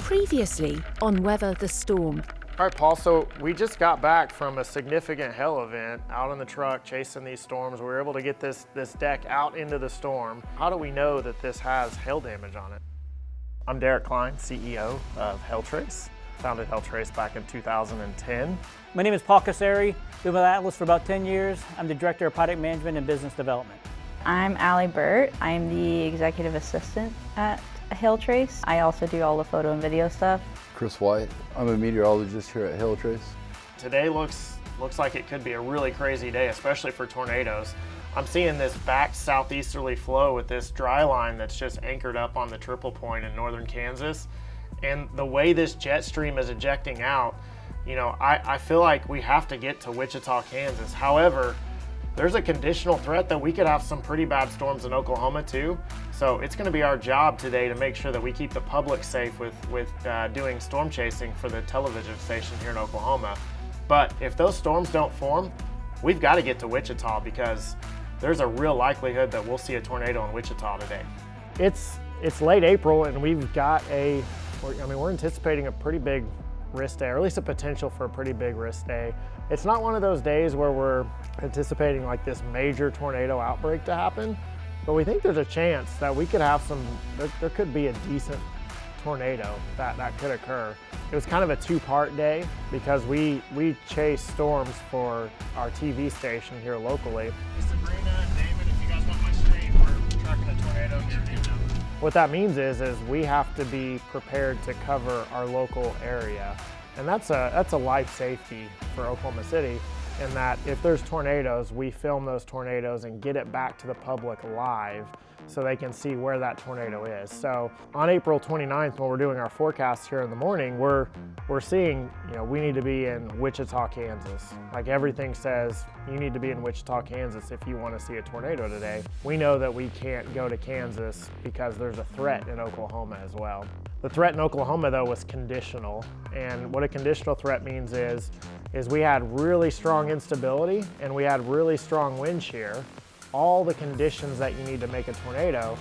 Previously on Weather the Storm. All right, Paul, so we just got back from a significant hail event out in the truck chasing these storms. We were able to get this deck out into the storm. How do we know that this has hail damage on it? I'm Derek Klein, CEO of HailTrace. Founded HailTrace back in 2010. My name is Paul Casari. Been with Atlas for about 10 years. I'm the Director of Product Management and Business Development. I'm Allie Burt. I'm the Executive Assistant at HailTrace. I also do all the photo and video stuff. Chris White. I'm a meteorologist here at HailTrace. Today looks like it could be a really crazy day, especially for tornadoes. I'm seeing this back southeasterly flow with this dry line that's just anchored up on the triple point in northern Kansas. And the way this jet stream is ejecting out, you know, I feel like we have to get to Wichita, Kansas. However, there's a conditional threat that we could have some pretty bad storms in Oklahoma too. So it's going to be our job today to make sure that we keep the public safe with doing storm chasing for the television station here in Oklahoma. But if those storms don't form, we've got to get to Wichita because there's a real likelihood that we'll see a tornado in Wichita today. It's late April and we're anticipating a pretty big risk day, or at least a potential for a pretty big risk day. It's not one of those days where we're anticipating like this major tornado outbreak to happen, but we think there's a chance that we could have there could be a decent tornado that could occur. It was kind of a two-part day because we chase storms for our TV station here locally. Sabrina and Damon, if you guys want my stream, we're tracking a tornado near Newton. What that means is we have to be prepared to cover our local area. And that's a life safety for Oklahoma City, in that if there's tornadoes, we film those tornadoes and get it back to the public live so they can see where that tornado is. So on April 29th, when we're doing our forecast here in the morning, we're seeing, you know, we need to be in Wichita, Kansas. Like everything says, you need to be in Wichita, Kansas if you want to see a tornado today. We know that we can't go to Kansas because there's a threat in Oklahoma as well. The threat in Oklahoma though was conditional, and what a conditional threat means is we had really strong instability and we had really strong wind shear, all the conditions that you need to make a tornado,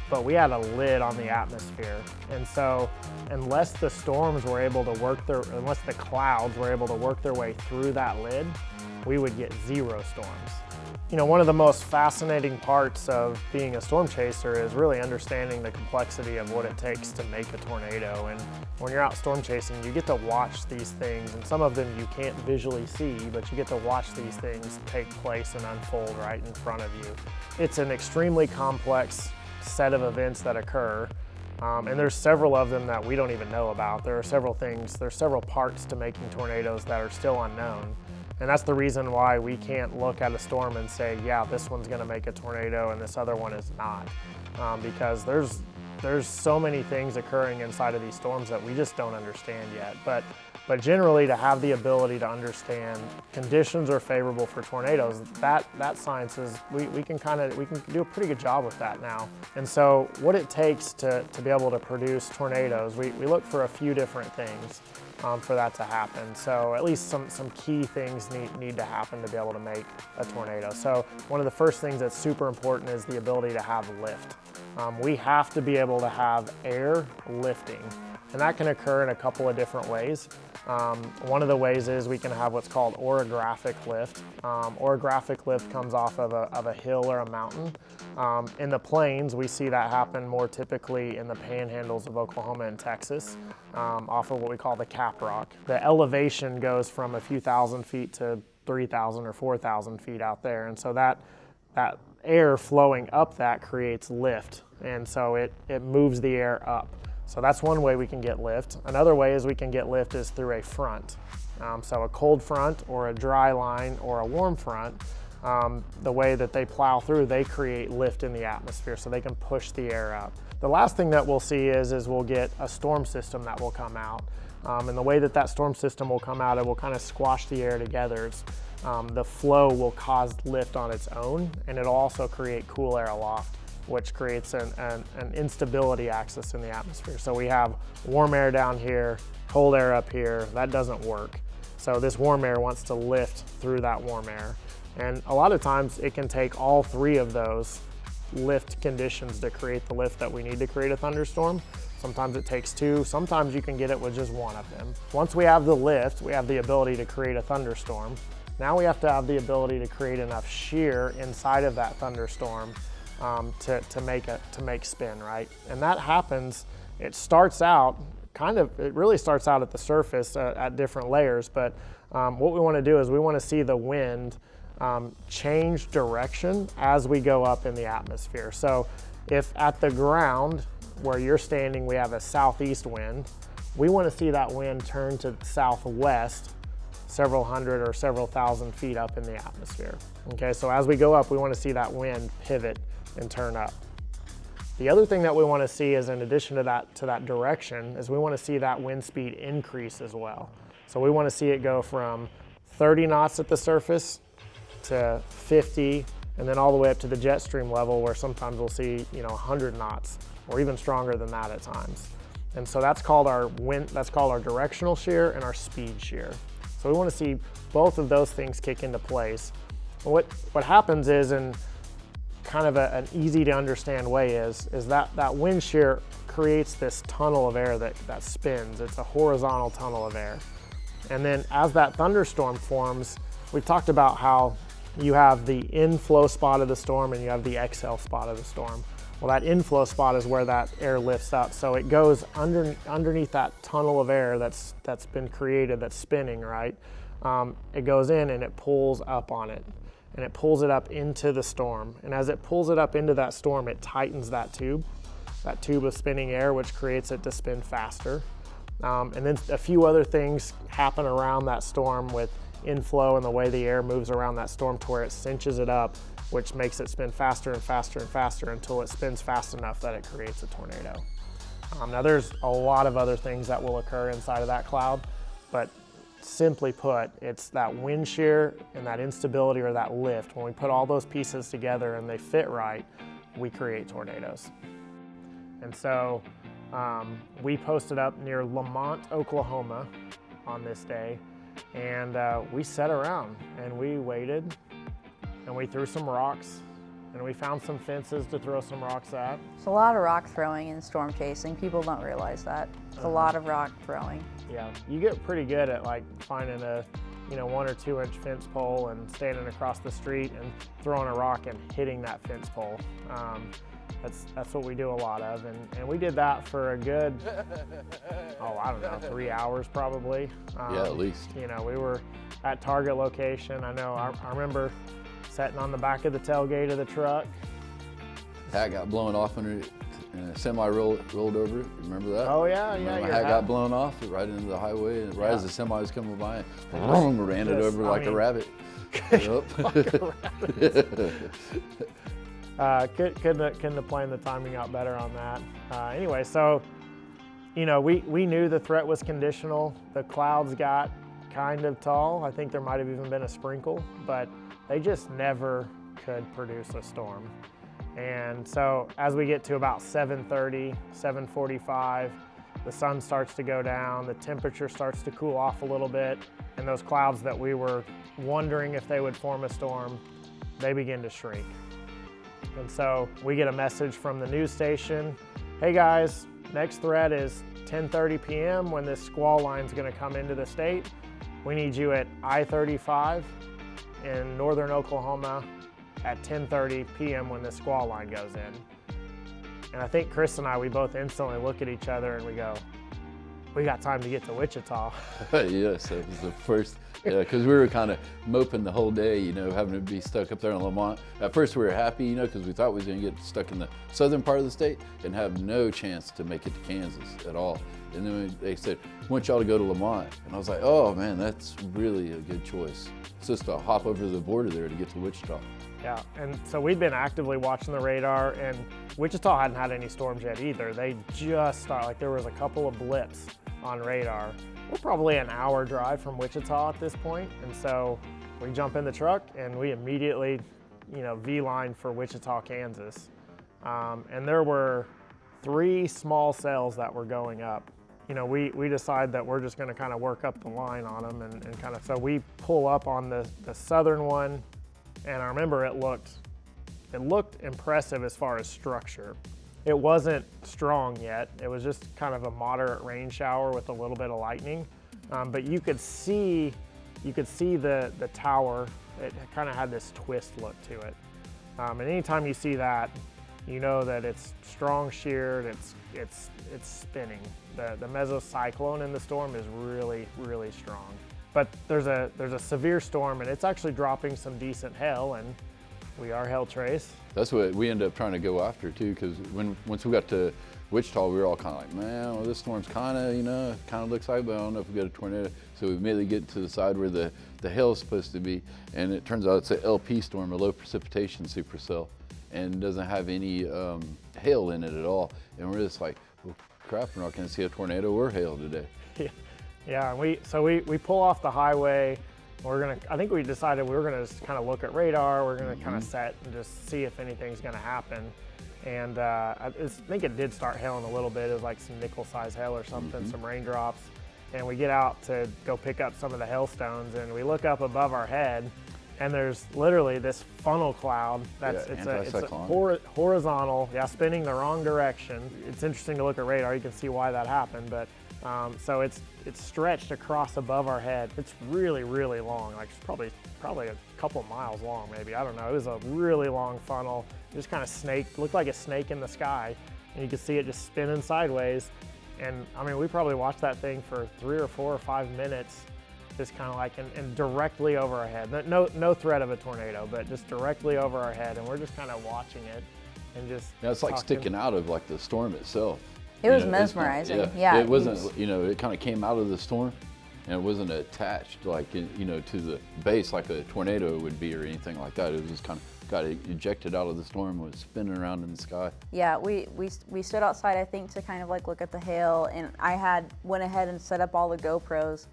but we had a lid on the atmosphere. And so unless the storms were able to unless the clouds were able to work their way through that lid, we would get zero storms. You know, one of the most fascinating parts of being a storm chaser is really understanding the complexity of what it takes to make a tornado. And when you're out storm chasing, you get to watch these things, and some of them you can't visually see, but you get to watch these things take place and unfold right in front of you. It's an extremely complex set of events that occur, and there's several of them that we don't even know about. There's several parts to making tornadoes that are still unknown. And that's the reason why we can't look at a storm and say, yeah, this one's gonna make a tornado and this other one is not. Because there's so many things occurring inside of these storms that we just don't understand yet. But generally, to have the ability to understand conditions are favorable for tornadoes, that science is, we can do a pretty good job with that now. And so what it takes to be able to produce tornadoes, we look for a few different things for that to happen. So at least some key things need to happen to be able to make a tornado. So one of the first things that's super important is the ability to have lift. We have to be able to have air lifting, and that can occur in a couple of different ways. One of the ways is we can have what's called orographic lift. Orographic lift comes off of a hill or a mountain. In the plains, we see that happen more typically in the panhandles of Oklahoma and Texas, off of what we call the cap rock. The elevation goes from a few thousand feet to 3,000 or 4,000 feet out there, and so that air flowing up that creates lift, and so it moves the air up. So that's one way we can get lift. Another way is we can get lift is through a front. So a cold front or a dry line or a warm front, the way that they plow through, they create lift in the atmosphere so they can push the air up. The last thing that we'll see is we'll get a storm system that will come out. And the way that storm system will come out, it will kind of squash the air together. The flow will cause lift on its own, and it'll also create cool air aloft, which creates an instability axis in the atmosphere. So we have warm air down here, cold air up here. That doesn't work. So this warm air wants to lift through that warm air. And a lot of times it can take all three of those lift conditions to create the lift that we need to create a thunderstorm. So Sometimes it takes two. Sometimes you can get it with just one of them. Once we have the lift, we have the ability to create a thunderstorm. Now we have to have the ability to create enough shear inside of that thunderstorm to make spin, right? And that happens, it starts out it really starts out at the surface at different layers, but what we want to do is we want to see the wind change direction as we go up in the atmosphere. So if at the ground where you're standing we have a southeast wind, we want to see that wind turn to southwest several hundred or several thousand feet up in the atmosphere. Okay, so as we go up, we want to see that wind pivot and turn up. The other thing that we want to see is, in addition to that direction, is we want to see that wind speed increase as well. So we want to see it go from 30 knots at the surface to 50, and then all the way up to the jet stream level, where sometimes we'll see 100 knots or even stronger than that at times. And so that's called our directional shear and our speed shear. So we want to see both of those things kick into place. What happens is, in kind of an easy to understand way, is that wind shear creates this tunnel of air that spins. It's a horizontal tunnel of air. And then as that thunderstorm forms, we've talked about how you have the inflow spot of the storm and you have the exhale spot of the storm. Well, that inflow spot is where that air lifts up. So it goes underneath that tunnel of air that's been created, that's spinning, right? It goes in and it pulls up on it. And it pulls it up into the storm. And as it pulls it up into that storm, it tightens that tube of spinning air, which creates it to spin faster. And then a few other things happen around that storm with inflow and the way the air moves around that storm to where it cinches it up, which makes it spin faster and faster and faster until it spins fast enough that it creates a tornado. Now there's a lot of other things that will occur inside of that cloud, but simply put, it's that wind shear and that instability or that lift. When we put all those pieces together and they fit right, we create tornadoes. And so we posted up near Lamont, Oklahoma on this day, and we sat around and we waited and we threw some rocks and we found some fences to throw some rocks at. It's a lot of rock throwing and storm chasing. People don't realize that. It's a lot of rock throwing. Yeah, you get pretty good at like finding a 1 or 2 inch fence pole and standing across the street and throwing a rock and hitting that fence pole. That's what we do a lot of, and we did that for a good, I don't know, 3 hours probably. Yeah, at least. We were at target location. I remember sitting on the back of the tailgate of the truck. Hat got blown off under it, and a semi rolled over it. Remember that? Oh yeah, My your hat got blown off right into the highway, and right as the semi was coming by, ran it over like a rabbit. Couldn't have planned the timing out better on that. Anyway, so we knew the threat was conditional. The clouds got kind of tall. I think there might have even been a sprinkle, but they just never could produce a storm. And so as we get to about 7:30, 7:45, the sun starts to go down, the temperature starts to cool off a little bit, and those clouds that we were wondering if they would form a storm, they begin to shrink. And so we get a message from the news station, hey guys, next threat is 10:30 p.m. when this squall line is going to come into the state. We need you at I-35 in northern Oklahoma at 10:30 p.m. when the squall line goes in. And I think Chris and I, we both instantly look at each other and we go, we got time to get to Wichita. Yes, that was the first, because we were kind of moping the whole day, having to be stuck up there in Lamont. At first we were happy, because we thought we was going to get stuck in the southern part of the state and have no chance to make it to Kansas at all. And then they said, we want y'all to go to Lamont. And I was like, oh man, that's really a good choice. It's just a hop over the border there to get to Wichita. Yeah, and so we'd been actively watching the radar, and Wichita hadn't had any storms yet either. They just started, there was a couple of blips on radar. We're probably an hour drive from Wichita at this point, and so we jump in the truck and we immediately, V-line for Wichita, Kansas. And there were 3 small cells that were going up. We decide that we're just going to kind of work up the line on them and kind of, so we pull up on the southern one, and I remember it looked impressive as far as structure. It wasn't strong yet. It was just kind of a moderate rain shower with a little bit of lightning. But you could see the tower. It kind of had this twist look to it. And anytime you see that, you know that it's strong sheared, it's spinning. The mesocyclone in the storm is really, really strong. But there's a severe storm, and it's actually dropping some decent hail, and we are HailTrace. That's what we ended up trying to go after too, because once we got to Wichita, we were all kind of like, man, well, this storm's kind of looks like, but I don't know if we get a tornado. So we immediately get to the side where the hail is supposed to be, and it turns out it's an LP storm, a low precipitation supercell, and doesn't have any hail in it at all. And we're just like, well, crap, we're not going to see a tornado or hail today. Yeah, and we pull off the highway. I think we decided we were gonna just kind of look at radar. We're gonna kind of set and just see if anything's gonna happen. And I think it did start hailing a little bit. It was like some nickel-sized hail or something, some raindrops. And we get out to go pick up some of the hailstones, and we look up above our head, and there's literally this funnel cloud it's a horizontal, spinning the wrong direction. It's interesting to look at radar. You can see why that happened, but so it's stretched across above our head. It's really, really long, like it's probably a couple miles long, maybe. I don't know. It was a really long funnel. It just kind of looked like a snake in the sky, and you could see it just spinning sideways. And I mean, we probably watched that thing for 3 or 4 or 5 minutes, just kind of like, and directly over our head. No threat of a tornado, but just directly over our head, and we're just kind of watching it and just. Yeah, it's like sticking out of like the storm itself. It was mesmerizing. Yeah. It wasn't, it kind of came out of the storm, and it wasn't attached like, to the base like a tornado would be or anything like that. It was just kind of got ejected out of the storm, was spinning around in the sky. Yeah, we stood outside, I think, to kind of like look at the hail, and I went ahead and set up all the GoPros,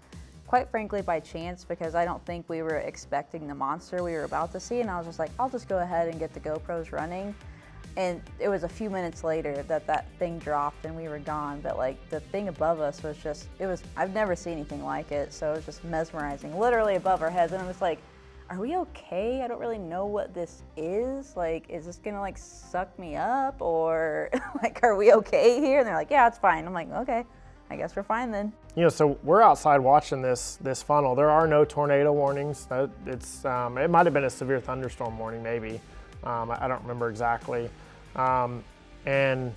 quite frankly by chance, because I don't think we were expecting the monster we were about to see, and I was just like, I'll just go ahead and get the GoPros running. And it was a few minutes later that thing dropped and we were gone. But like the thing above us was just, I've never seen anything like it. So it was just mesmerizing, literally above our heads. And I was like, are we okay? I don't really know what this is. Like, is this gonna like suck me up, or like, are we okay here? And they're like, yeah, it's fine. I'm like, okay, I guess we're fine then. So we're outside watching this funnel. There are no tornado warnings. It might have been a severe thunderstorm warning, maybe. I don't remember exactly. And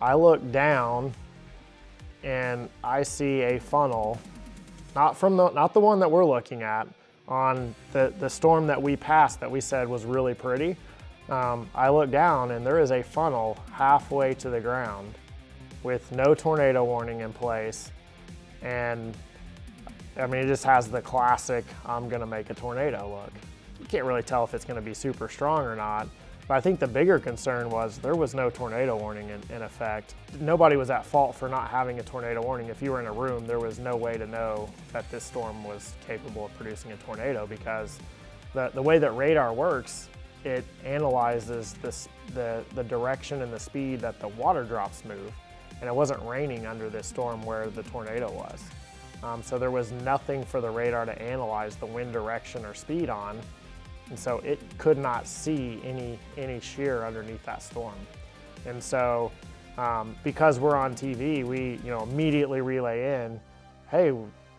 I look down and I see a funnel, not the one that we're looking at, on the storm that we passed that we said was really pretty. I look down and there is a funnel halfway to the ground with no tornado warning in place. And I mean, it just has the classic, I'm gonna make a tornado look. You can't really tell if it's gonna be super strong or not. But I think the bigger concern was there was no tornado warning in effect. Nobody was at fault for not having a tornado warning. If you were in a room, there was no way to know that this storm was capable of producing a tornado, because the way that radar works, it analyzes the direction and the speed that the water drops move. And it wasn't raining under this storm where the tornado was. So there was nothing for the radar to analyze the wind direction or speed on. And so it could not see any shear underneath that storm. And so because we're on TV, we immediately relay in, hey,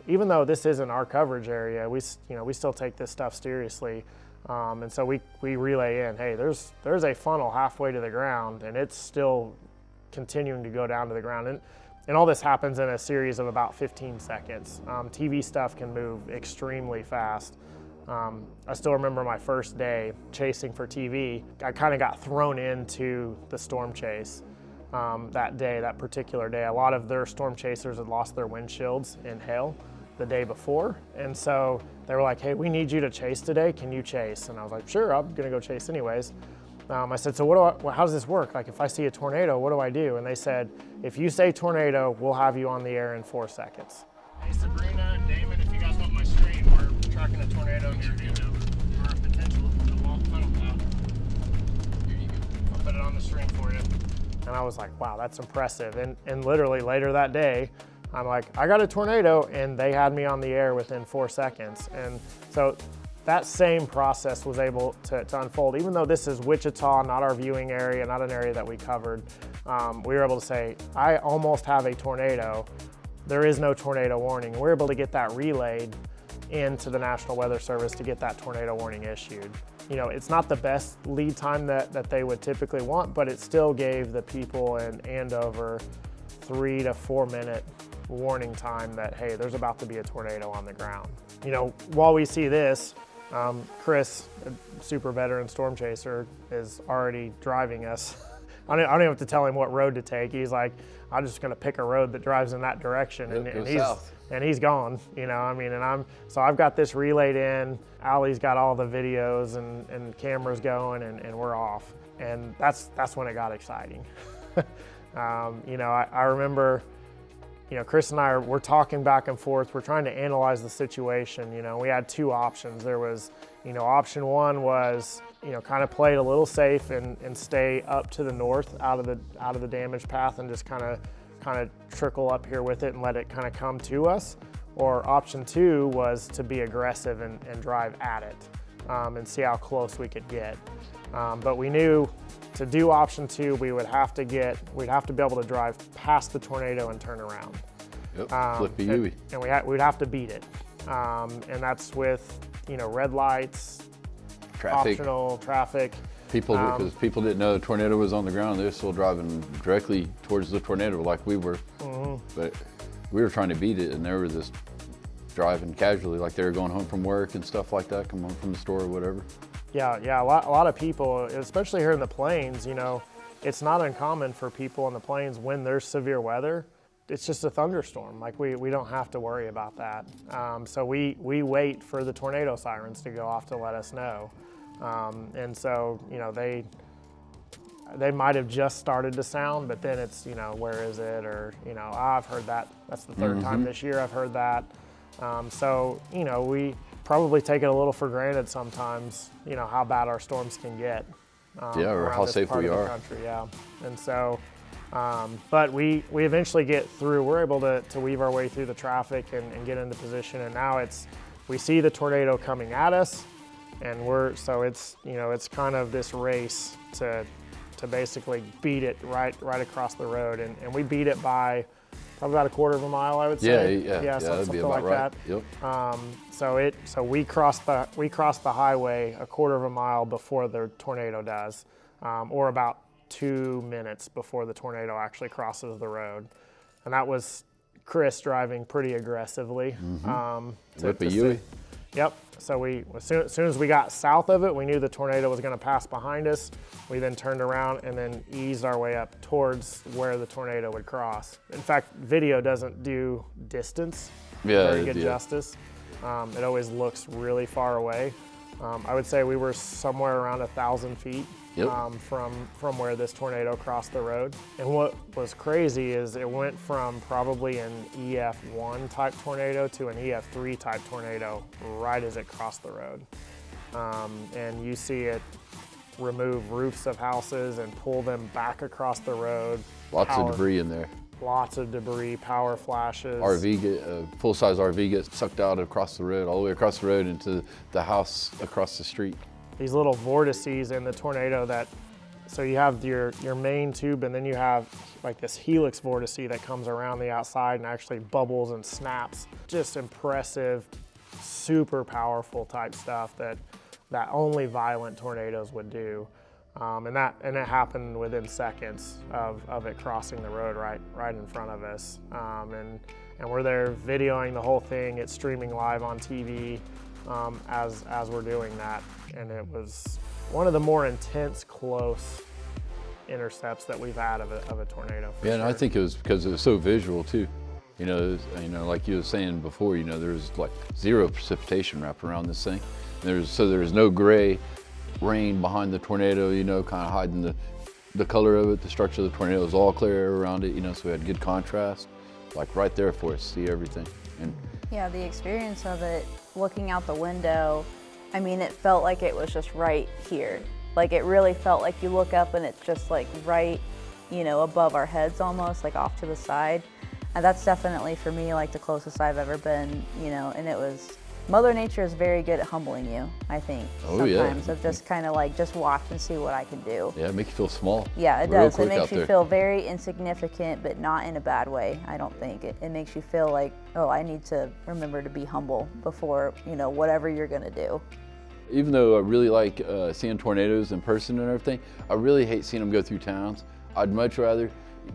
even though this isn't our coverage area, we still take this stuff seriously. And so we relay in, hey, there's a funnel halfway to the ground, and it's still continuing to go down to the ground. And all this happens in a series of about 15 seconds. TV stuff can move extremely fast. I still remember my first day chasing for TV. I kind of got thrown into the storm chase that particular day. A lot of their storm chasers had lost their windshields in hail the day before. And so they were like, hey, we need you to chase today. Can you chase? And I was like, sure, I'm gonna go chase anyways. I said, so how does this work? Like, if I see a tornado, what do I do? And they said, if you say tornado, we'll have you on the air in 4 seconds. Hey, Sabrina and Damon, if you guys want my stream, we're tracking a tornado near Vindo, or a potential funnel cloud. Here you go. I'll put it on the stream for you. And I was like, wow, that's impressive. And literally later that day, I'm like, I got a tornado, and they had me on the air within 4 seconds. And so that same process was able to unfold. Even though this is Wichita, not our viewing area, not an area that we covered, we were able to say, I almost have a tornado. There is no tornado warning. We're able to get that relayed into the National Weather Service to get that tornado warning issued. You know, it's not the best lead time that they would typically want, but it still gave the people in Andover 3 to 4 minute warning time that, hey, there's about to be a tornado on the ground. You know, while we see this, Chris, a super veteran storm chaser, is already driving us. I don't even have to tell him what road to take. He's like, I'm just gonna pick a road that drives in that direction, and he's gone. You know, I mean, so I've got this relayed in. Allie's got all the videos and cameras going, and we're off. And that's when it got exciting. You know, I remember, you know, Chris and I we're talking back and forth. We're trying to analyze the situation. You know, we had 2 options. There was, you know, option 1 was, you know, kind of play it a little safe and stay up to the north out of the damage path and just kind of trickle up here with it and let it kind of come to us. Or option 2 was to be aggressive and drive at it and see how close we could get. But we knew to do option 2, we'd have to be able to drive past the tornado and turn around. Yep, flippy U. And we'd have to beat it. And that's with, you know, red lights, optional traffic. Because people didn't know the tornado was on the ground. They were still driving directly towards the tornado like we were. But we were trying to beat it, and they were just driving casually like they were going home from work and stuff like that, come home from the store or whatever. Yeah, a lot of people, especially here in the plains, you know, it's not uncommon for people in the plains when there's severe weather, it's just a thunderstorm. Like we don't have to worry about that. So we wait for the tornado sirens to go off to let us know. And so, you know, they might have just started to sound, but then it's, you know, where is it? Or, you know, I've heard that. That's the 3rd time this year I've heard that. So, you know, we probably take it a little for granted sometimes, you know, how bad our storms can get. Or how safe we are. Country, yeah. And so, but we eventually get through. We're able to weave our way through the traffic and get into position. And now we see the tornado coming at us, and it's, you know, it's kind of this race to basically beat it right across the road. And we beat it by probably about a 1/4 mile, I would say. Yeah, that'd be about like right. that. Yep. So we crossed the highway a 1/4 mile before the tornado does, or about 2 minutes before the tornado actually crosses the road, and that was Chris driving pretty aggressively. Yep. So as soon as we got south of it, we knew the tornado was going to pass behind us. We then turned around and then eased our way up towards where the tornado would cross. In fact, video doesn't do distance very good justice. It always looks really far away. I would say we were somewhere around 1,000 feet from where this tornado crossed the road. And what was crazy is it went from probably an EF1 type tornado to an EF3 type tornado right as it crossed the road. And you see it remove roofs of houses and pull them back across the road. Lots of debris in there. Lots of debris, power flashes. Full-size RV gets sucked out across the road, all the way across the road into the house across the street. These little vortices in the tornado so you have your main tube, and then you have like this helix vortice that comes around the outside and actually bubbles and snaps. Just impressive, super powerful type stuff that only violent tornadoes would do. And it happened within seconds of it crossing the road right in front of us. And we're there videoing the whole thing. It's streaming live on TV as we're doing that. And it was one of the more intense, close intercepts that we've had of a tornado. Yeah, and I think it was because it was so visual too. You know, like you were saying before, you know, there's like 0 precipitation wrapped around this thing. There's no gray rain behind the tornado, you know, kind of hiding the color of it. The structure of the tornado is all clear around it, you know, so we had good contrast, like right there for us to see everything. And yeah, the experience of it, looking out the window, I mean, it felt like it was just right here. Like it really felt like you look up and it's just like right, you know, above our heads almost, like off to the side. And that's definitely for me like the closest I've ever been, you know, and it was Mother Nature is very good at humbling you, I think, Oh, yeah. sometimes, of just kind of like, just watch and see what I can do. Yeah, it makes you feel small. Yeah, it real does. It quick makes out you there. feel very insignificant, but not in a bad way, I don't think. It makes you feel like, oh, I need to remember to be humble before, you know, whatever you're going to do. Even though I really like seeing tornadoes in person and everything, I really hate seeing them go through towns. I'd much rather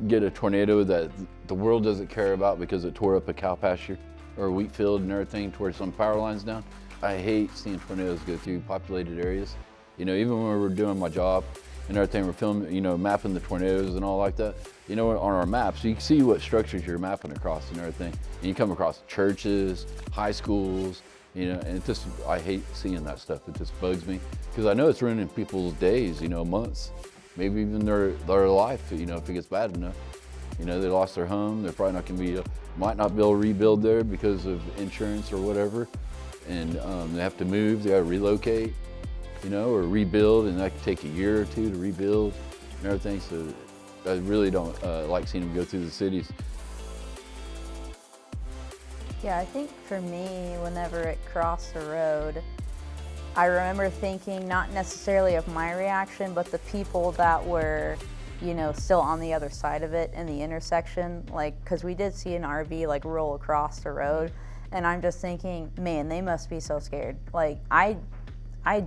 get a tornado that the world doesn't care about because it tore up a cow pasture or a wheat field and everything, tore some power lines down. I hate seeing tornadoes go through populated areas. You know, even when we're doing my job and everything, we're filming, you know, mapping the tornadoes and all like that. You know, on our maps, you can see what structures you're mapping across and everything. And you come across churches, high schools, you know, and it just, I hate seeing that stuff. It just bugs me because I know it's ruining people's days, you know, months, maybe even their life, you know, if it gets bad enough. You know, they lost their home. They're probably not going to might not be able to rebuild there because of insurance or whatever. And they have to move, they got to relocate, you know, or rebuild, and that could take a year or two to rebuild and everything. So I really don't like seeing them go through the cities. Yeah, I think for me, whenever it crossed the road, I remember thinking not necessarily of my reaction, but the people that were, you know, still on the other side of it in the intersection, like, because we did see an RV like roll across the road, and I'm just thinking, man, they must be so scared. Like, I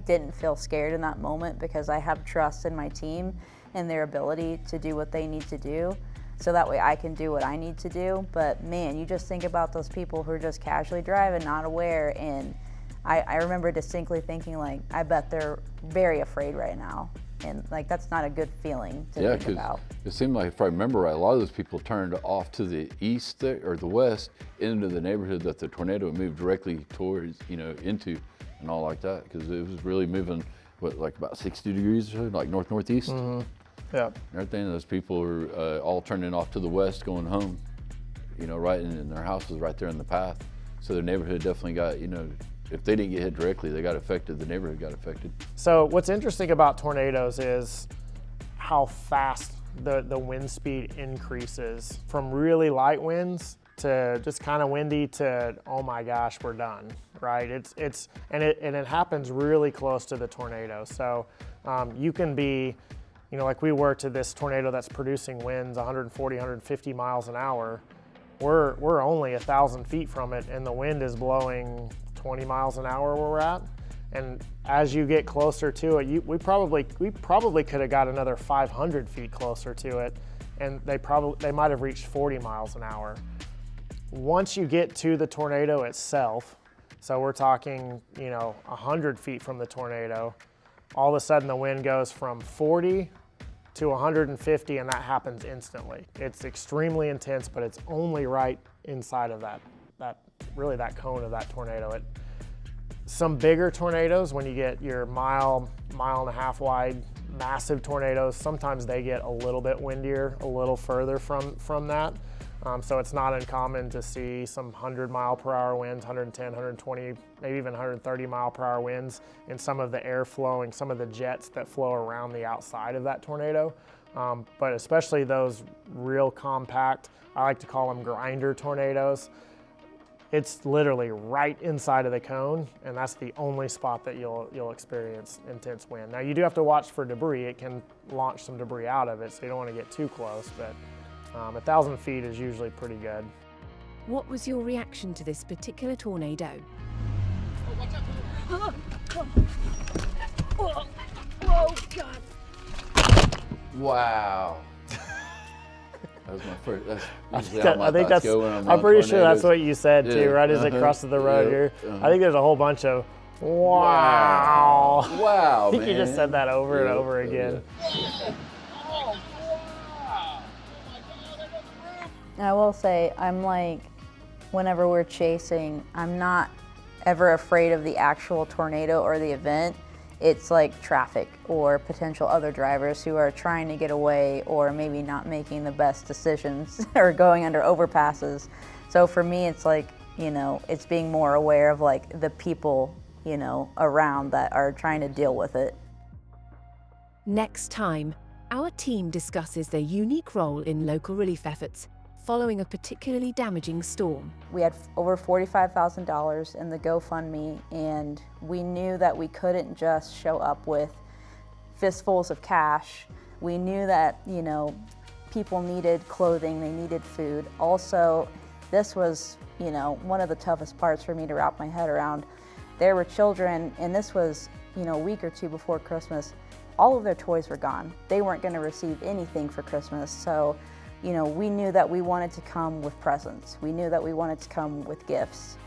didn't feel scared in that moment because I have trust in my team and their ability to do what they need to do, so that way I can do what I need to do. But man, you just think about those people who are just casually driving, not aware, and I remember distinctly thinking, like, I bet they're very afraid right now. And like, that's not a good feeling to think about. It seemed like, if I remember right, a lot of those people turned off to the east or the west into the neighborhood that the tornado moved directly towards, you know, into and all like that, because it was really moving, what, like about 60 degrees or so, like north-northeast? Mm-hmm. Yeah. And everything, those people were all turning off to the west, going home, you know, right in their house was right there in the path. So their neighborhood definitely got, you know, if they didn't get hit directly, they got affected, the neighborhood got affected. So what's interesting about tornadoes is how fast the wind speed increases from really light winds to just kind of windy to, oh my gosh, we're done, right? And it happens really close to the tornado. So you can be, you know, like we were to this tornado that's producing winds 140, 150 miles an hour. We're only 1,000 feet from it, and the wind is blowing 20 miles an hour where we're at. And as you get closer to it, we probably could have got another 500 feet closer to it, and they might have reached 40 miles an hour. Once you get to the tornado itself, so we're talking, you know, 100 feet from the tornado, all of a sudden the wind goes from 40 to 150, and that happens instantly. It's extremely intense, but it's only right inside of that cone of that tornado. Some bigger tornadoes, when you get your mile and a half wide, massive tornadoes, sometimes they get a little bit windier, a little further from that. So it's not uncommon to see some 100-mile-per-hour winds, 110, 120, maybe even 130-mile-per-hour winds in some of the air flowing, some of the jets that flow around the outside of that tornado. But especially those real compact, I like to call them grinder tornadoes. It's literally right inside of the cone, and that's the only spot that you'll experience intense wind. Now, you do have to watch for debris. It can launch some debris out of it, so you don't want to get too close, but 1,000 feet is usually pretty good. What was your reaction to this particular tornado? Oh, God. Wow. That was my first, that's usually how my I think thoughts that's, go when I'm I'm on pretty sure that's tornadoes. what you said too, Yeah, right as it crosses the road here. uh-huh. I think there's a whole bunch of wow. Wow, I think you just man. said that over and Yeah, over yeah, again. I will say, I'm like, whenever we're chasing, I'm not ever afraid of the actual tornado or the event. It's like traffic or potential other drivers who are trying to get away or maybe not making the best decisions or going under overpasses. So for me, it's like, you know, it's being more aware of like the people, you know, around that are trying to deal with it. Next time, our team discusses their unique role in local relief efforts, following a particularly damaging storm. We had over $45,000 in the GoFundMe, and we knew that we couldn't just show up with fistfuls of cash. We knew that, you know, people needed clothing, they needed food. Also, this was, you know, one of the toughest parts for me to wrap my head around. There were children, and this was, you know, a week or two before Christmas. All of their toys were gone. They weren't going to receive anything for Christmas. So, you know, we knew that we wanted to come with presents. We knew that we wanted to come with gifts.